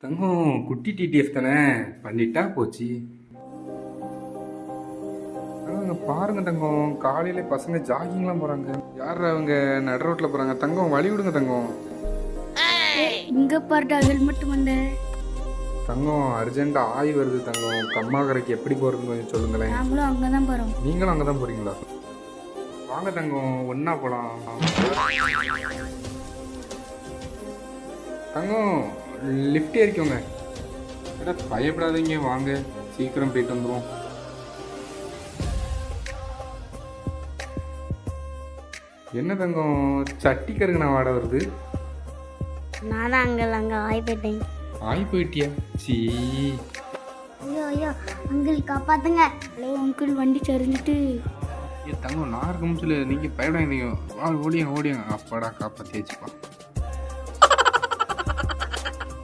தங்கம் குட்டி டிடிஎஃப் தானே பண்ணிட்டா போச்சு. பாருங்க தங்கம், காலையில பசங்க ஜாகிங்லாம் போறாங்க. யார் அவங்க நடு ரோட்ல போறாங்க? தங்கம் வழி விடுங்க தங்கம். இங்க பாருடா ஹெல்மெட் வந்த. தங்கம் அர்ஜென்ட் ஆய் வருது தங்கம். கம்மாக்கரைக்கு எப்படி போறதுன்னு கொஞ்சம் சொல்லுங்களேன். நாங்களும் அங்கதான் போறோம். நீங்களும் அங்கதான் போறீங்களா? வாங்க தங்கம், ஒன்னா போலாம். தங்கம் லிஃப்ட் ஏறிக்கோங்க. பயப்படாதீங்க, வாங்க சீக்கிரம் போயிட்டு வந்துடும். என்ன தங்கம் சட்டி கருகுன வாடை வருது? நான் அங்க ஆய் போயிட்டேன். ஆய் போயிட்டியா? சீ. ஐயோ ஐயோ அங்கிள் காப்பாத்துங்க. ஹலோ அங்கிள், வண்டி சரிஞ்சிட்டு. தங்கம் நான் இருக்க முடியல, நீங்க பயப்படாதீங்க. ஓடியாங்க ஓடியாங்க. அப்பாடா காப்பாத்தியாச்சுப்பா.